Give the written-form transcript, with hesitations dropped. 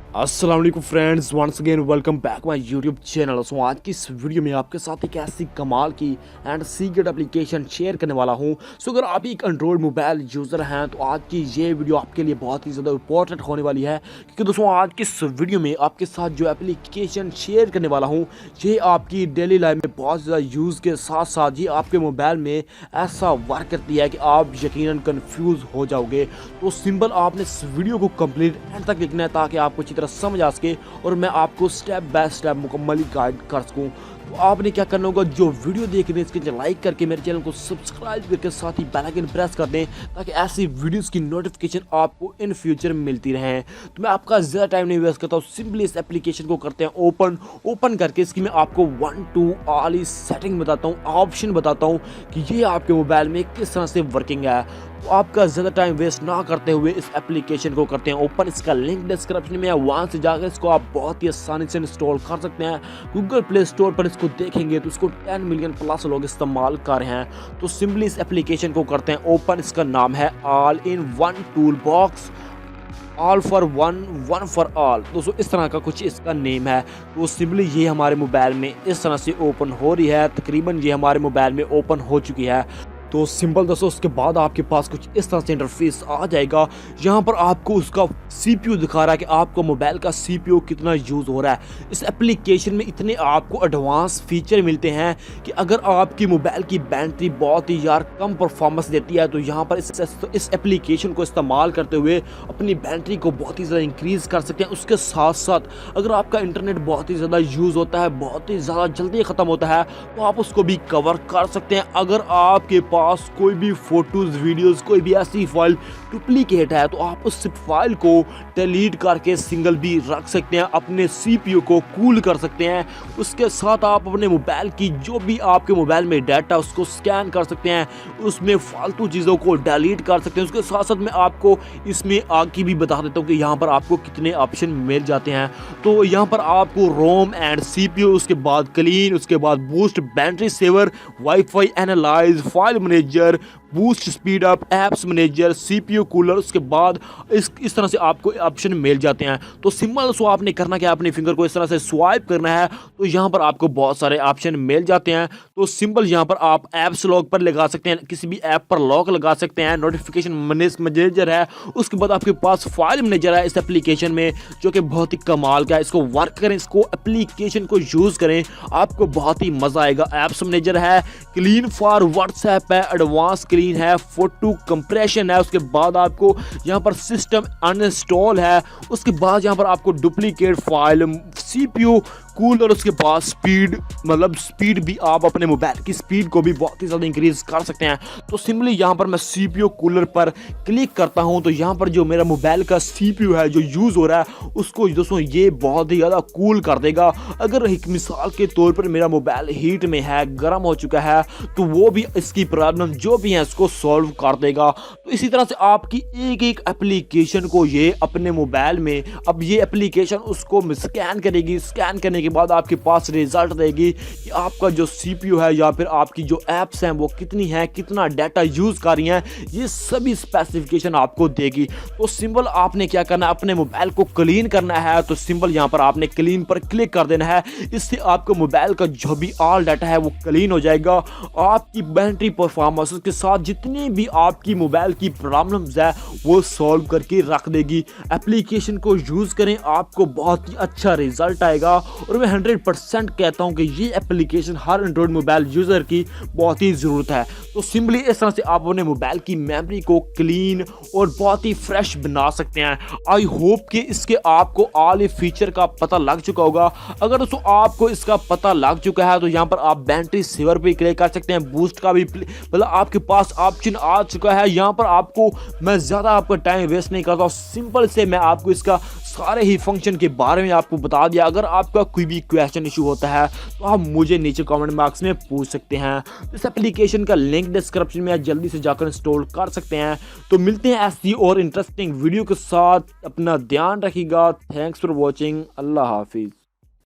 अस्सलाम वालेकुम friends, once again welcome back my YouTube channel. So आज की इस वीडियो में आपके साथ एक ऐसी कमाल की एंड सीक्रेट एप्लीकेशन शेयर करने वाला हूं। सो अगर आप एक एंड्रॉयड मोबाइल यूज़र हैं तो आज की ये वीडियो आपके लिए बहुत ही ज़्यादा इंपॉर्टेंट होने वाली है, क्योंकि दोस्तों आज की इस वीडियो में आपके साथ जो एप्लीकेशन शेयर करने वाला हूँ ये आपकी डेली लाइफ में बहुत ज़्यादा यूज़ के साथ साथ ये आपके मोबाइल में ऐसा वर्क करती है कि आप यकीनन कन्फ्यूज़ हो जाओगे। तो सिंपल आपने इस वीडियो को कंप्लीट एंड तक देखना है ताकि आपको अच्छी तरह समझ आ सके और मैं आपको स्टेप बाय स्टेप मुकम्मली गाइड कर सकूं। तो आपने क्या करना होगा, जो वीडियो देख रहे हैं इसके लाइक करके मेरे चैनल को सब्सक्राइब करके साथ ही बेल आइकन प्रेस कर दें ताकि ऐसी वीडियोस की नोटिफिकेशन आपको इन फ्यूचर मिलती रहें। तो मैं आपका ज़्यादा टाइम नहीं वेस्ट करता हूँ, सिंपली इस एप्लीकेशन को करते हैं ओपन करके इसकी मैं आपको 1 to all सेटिंग बताता हूँ, ऑप्शन बताता हूँ कि ये आपके मोबाइल में किस तरह से वर्किंग है। तो आपका ज़्यादा टाइम वेस्ट ना करते हुए इस एप्लीकेशन को करते हैं ओपन। इसका लिंक डिस्क्रिप्शन में है, वहाँ से जाकर इसको आप बहुत ही आसानी से इंस्टॉल कर सकते हैं। गूगल प्ले स्टोर पर इसको देखेंगे तो इसको 10 मिलियन प्लस लोग इस्तेमाल कर रहे हैं। तो सिंपली इस एप्लीकेशन को करते हैं ओपन। इसका नाम है all in one tool box, all for one, one for all. दोस्तों इस तरह का कुछ इसका नेम है। तो सिंपली ये हमारे मोबाइल में इस तरह से ओपन हो रही है, तकरीबन ये हमारे मोबाइल में ओपन हो चुकी है। तो सिंपल दोस्तों उसके बाद आपके पास कुछ इस तरह से इंटरफेस आ जाएगा। यहाँ पर आपको उसका CPU दिखा रहा है कि आपको मोबाइल का CPU कितना यूज़ हो रहा है। इस एप्लीकेशन में इतने आपको एडवांस फीचर मिलते हैं कि अगर आपकी मोबाइल की बैटरी बहुत ही कम परफॉर्मेंस देती है तो यहाँ पर इस एप्लीकेशन को इस्तेमाल करते हुए अपनी बैटरी को बहुत ही ज़्यादा इंक्रीज़ कर सकते हैं। उसके साथ साथ अगर आपका इंटरनेट बहुत ही ज़्यादा यूज़ होता है, बहुत ही ज़्यादा जल्दी ख़त्म होता है, तो आप उसको भी कवर कर सकते हैं। अगर आपके पास कोई भी फोटोज वीडियोस कोई भी ऐसी फाइल डुप्लीकेट है तो आप उस फाइल को डिलीट करके सिंगल भी रख सकते हैं, अपने CPU को कूल कर सकते हैं। उसके साथ आप अपने मोबाइल की जो भी आपके मोबाइल में डाटा उसको स्कैन कर सकते हैं, उसमें फालतू चीज़ों को डिलीट कर सकते हैं। उसके साथ साथ मैं आपको इसमें आगे भी बता देता हूँ कि यहाँ पर आपको कितने ऑप्शन मिल जाते हैं। तो यहाँ पर आपको रोम एंड CPU, उसके बाद क्लीन, उसके बाद boost, battery saver, wifi analyse, file manager, boost speed up, apps manager, CPU cooler, उसके बाद इस तरह से आपको ऑप्शन मिल जाते हैं। तो सिंपल सो आपने करना क्या, अपने फिंगर को इस तरह से स्वाइप करना है तो यहाँ पर आपको बहुत सारे ऑप्शन मिल जाते हैं। तो सिंपल यहाँ पर आप ऐप्स लॉक पर लगा सकते हैं, किसी भी ऐप पर लॉक लगा सकते हैं। नोटिफिकेशन मैनेजर है, उसके बाद आपके पास फाइल मैनेजर है इस एप्लीकेशन में जो कि बहुत ही कमाल का है। इसको वर्क करें, इसको एप्लीकेशन को यूज़ करें, आपको बहुत ही मज़ा आएगा। ऐप्स मैनेजर है, क्लीन फॉर व्हाट्सएप है, एडवांस क्लीन है, फोटो कंप्रेशन है, उसके बाद आपको यहाँ पर सिस्टम अनइंस्टॉल है, उसके बाद यहाँ पर आपको डुप्लीकेट फाइल, CPU कूल, और उसके बाद स्पीड, मतलब स्पीड भी आप अपने मोबाइल की स्पीड को भी बहुत ही ज़्यादा इंक्रीज कर सकते हैं। तो सिंपली यहाँ पर मैं CPU कूलर पर क्लिक करता हूँ तो यहाँ पर जो मेरा मोबाइल का CPU है जो यूज़ हो रहा है उसको दोस्तों ये बहुत ही ज़्यादा कूल कर देगा। अगर एक मिसाल के तौर पर मेरा मोबाइल हीट में है, गर्म हो चुका है, तो वो भी इसकी प्रॉब्लम जो भी है इसको सॉल्व कर देगा। तो इसी तरह से आपकी एक एक एप्लीकेशन को ये अपने मोबाइल में, अब ये एप्लीकेशन उसको स्कैन करेगी, स्कैन करने के बाद आपके पास रिजल्ट देगी कि आपका जो CPU है या फिर आपकी जो एप्स हैं वो कितनी है, कितना डाटा यूज़ कर रही हैं, ये सभी स्पेसिफिकेशन आपको देगी। तो सिंपल आपने क्या करना है, अपने मोबाइल को क्लीन करना है। तो सिंपल यहाँ पर आपने क्लीन पर क्लिक कर देना है, इससे आपके मोबाइल का जो भी ऑल डाटा है वो क्लीन हो जाएगा। आपकी बैटरी परफॉर्मेंस के साथ जितनी भी आपकी मोबाइल की प्रॉब्लम्स है वो सॉल्व करके रख देगी। एप्लीकेशन को यूज़ करें, आपको बहुत ही अच्छा रिजल्ट आएगा और मैं 100% कहता हूं कि ये एप्लीकेशन हर एंड्रॉयड मोबाइल यूज़र की बहुत ही ज़रूरत है। तो सिंपली इस तरह से आप अपने मोबाइल की मेमोरी को क्लीन और बहुत ही फ्रेश बना सकते हैं। आई होप कि इसके आपको ऑल फीचर का पता लग चुका होगा। अगर दोस्तों आपको इसका पता लग चुका है तो यहाँ पर आप बैटरी सेवर पे क्लिक कर सकते हैं, बूस्ट का भी मतलब आपके पास ऑप्शन आ चुका है। यहाँ पर आपको मैं ज़्यादा आपका टाइम वेस्ट नहीं करता हूँ, सिंपल से मैं आपको इसका सारे ही फंक्शन के बारे में आपको बता दिया। अगर आपका कोई भी क्वेश्चन इशू होता है तो आप मुझे नीचे कमेंट बॉक्स में पूछ सकते हैं। इस एप्लीकेशन का लिंक डिस्क्रिप्शन में, आप जल्दी से जाकर इंस्टॉल कर सकते हैं। तो मिलते हैं ऐसी और इंटरेस्टिंग वीडियो के साथ, अपना ध्यान रखिएगा। थैंक्स फॉर वॉचिंग, अल्लाह हाफिज़।